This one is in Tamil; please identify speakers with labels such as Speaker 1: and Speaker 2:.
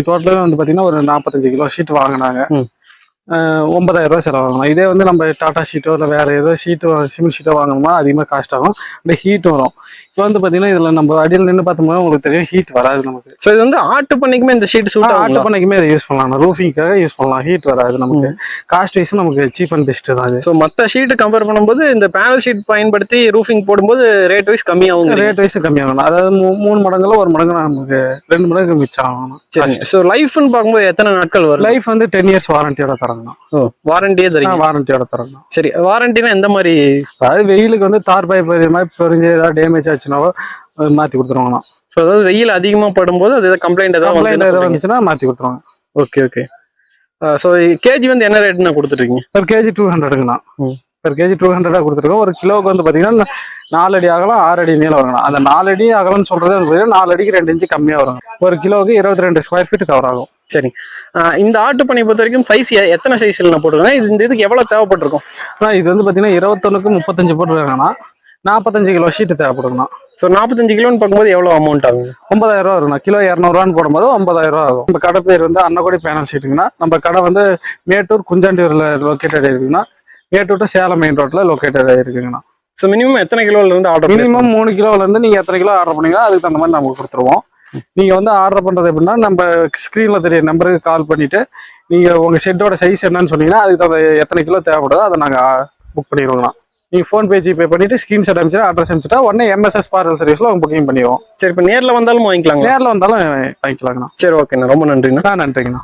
Speaker 1: டோட்டலாக வந்து பார்த்தீங்கன்னா ஒரு 45 கிலோ ஷீட் வாங்கினாங்க.
Speaker 2: ம்.
Speaker 1: 9000 ரூபா செலவாகலாம். இதே வந்து நம்ம டாடா ஷீட்டோ இல்லை வேற ஏதோ ஷீட்டோ சிமெண்ட் ஷீட்டோ வாங்கணும்னா அதிகமாக காஸ்ட் ஆகும். இந்த ஹீட் வரும். இப்போ வந்து பார்த்தீங்கன்னா இதில் நம்ம அடியில் நின்று பார்த்தோம்னா உங்களுக்கு தெரியும் ஹீட் வராது நமக்கு.
Speaker 2: ஸோ இது வந்து ஆட்டு பண்ணிக்குமே இந்த ஷீட் சூட்
Speaker 1: ஆட்டு பண்ணைக்குமே இதை யூஸ் பண்ணலாம். ரூஃபிங்காக யூஸ் பண்ணலாம். ஹீட் வராது நமக்கு. காஸ்ட் வைஸும் நமக்கு சீப் அண்ட் பெஸ்ட்டு தான் அது.
Speaker 2: ஸோ மற்ற ஷீட்டு கம்பேர் பண்ணும்போது இந்த பேனல் ஷீட் பயன்படுத்தி ரூஃபிங் போடும்போது ரேட் வைஸ் கம்மியாகும்.
Speaker 1: ரேட் வைஸ் கம்மியாகணும். அதாவது 3 மடங்குல 1 மடங்கு நமக்கு 2 மடங்கு மிச்சம் ஆகணும்.
Speaker 2: சரி. ஸோ லைஃப்னு பார்க்கும்போது எத்தனை நாட்கள் வரும்?
Speaker 1: லைஃப் வந்து 10 இயர்ஸ் வாரண்டியோட தரணும்.
Speaker 2: வாரண்டியே தரீங்க?
Speaker 1: வாரண்டியோட தரணும்.
Speaker 2: சரி, வாரண்டினா எந்த மாதிரி?
Speaker 1: அதாவது வெயிலுக்கு வந்து தார் பாய் மாதிரி பொறிஞ்சு ஏதாவது டேமேஜ் ஆச்சுனாவோ மாற்றி கொடுத்துருவாங்கண்ணா.
Speaker 2: ஸோ அதாவது வெயில் அதிகமாக படும்போது அது கம்ப்ளைண்ட் ஏதாவது
Speaker 1: வந்துச்சுன்னா மாற்றி கொடுத்துருவாங்க.
Speaker 2: Okay okay. ஸோ கேஜி வந்து என்ன ரேட்னா கொடுத்துருக்கீங்க?
Speaker 1: ஒரு கேஜி 200ங்கண்ணா. ஒரு கேஜி 200 கொடுத்துருக்கோம். ஒரு கிலோவுக்கு வந்து பார்த்தீங்கன்னா 4 அடி அகலம் 6 அடி நீளம் வருங்கண்ணா. அந்த 4 அடி அகலம்னு சொல்றது வந்து 4 அடிக்கு 2 இன்ச்சு கம்மியாக வரும். ஒரு கிலோவுக்கு 22 ஸ்கொயர் ஃபீட் கவர் ஆகும்.
Speaker 2: சரி. இந்த ஆட்டு பண்ணை பொறுத்த வரைக்கும் சைஸ் எத்தனை சைஸ்ல நான் போட்டுருக்கேன்? இந்த இதுக்கு எவ்வளவு தேவைப்பட்டிருக்கும்?
Speaker 1: இது வந்து பார்த்தீங்கன்னா 21க்கு 35 போட்டுருக்காங்கன்னா 45 கிலோ ஷீட்டு தேவைப்படுங்கண்ணா.
Speaker 2: ஸோ 45 கிலோன்னு பார்க்கும்போது எவ்வளோ அமௌண்ட் ஆகும்?
Speaker 1: 9000 ரூபா வருங்கண்ணா. கிலோ 200 ரூபான்னு போடும்போது 9000 ரூபா ஆகும். நம்ம கடை பேர் வந்து அன்னக்குடி பேனல் ஷீட்டுங்கண்ணா. நம்ம கடை வந்து மேட்டூர் குஞ்சாண்டியூர்ல லொக்கேட்டட் இருக்குங்கண்ணா. மேட்டூர் டு சேலம் மெயின் ரோட்ல லொக்கேட்டட் இருக்குங்கண்ணா.
Speaker 2: ஸோ மினிமம் எத்தனை கிலோல இருந்து ஆர்டர்?
Speaker 1: மினிமம் 3 கிலோல இருந்து நீங்க எத்தனை கிலோ ஆர்டர் பண்ணீங்களோ அதுக்கு தகுந்த மாதிரி நம்ம கொடுத்துருவோம். நீங்க வந்து ஆர்டர் பண்றது எப்படின்னா நம்ம ஸ்கிரீன்ல தெரிய நம்பருக்கு கால் பண்ணிட்டு நீங்க உங்க ஷெட்டோட சைஸ் என்னன்னு சொன்னீங்கன்னா அதுக்கு தகுந்த எத்தனை கிலோ தேவைப்படுதோ அதை நாங்க புக் பண்ணிடுவோம்ண்ணா. நீங்க ஃபோன்பே ஜிபே பண்ணிட்டு ஸ்கிரீன்ஷாட் அனுப்பிச்சுட்டு அட்ரஸ் அனுப்பிச்சுட்டா உடனே MSS பார்சல் சர்வீஸ்ல அவங்க புக்கிங் பண்ணிடுவோம்.
Speaker 2: சரி, இப்போ நேரில் வந்தாலும் வாங்கிக்கலாங்க?
Speaker 1: நேரில் வந்தாலும் வாங்கிக்கலாங்கண்ணா.
Speaker 2: சரி, ஓகேண்ணா. ரொம்ப நன்றிண்ணா.
Speaker 1: நன்றிங்கண்ணா.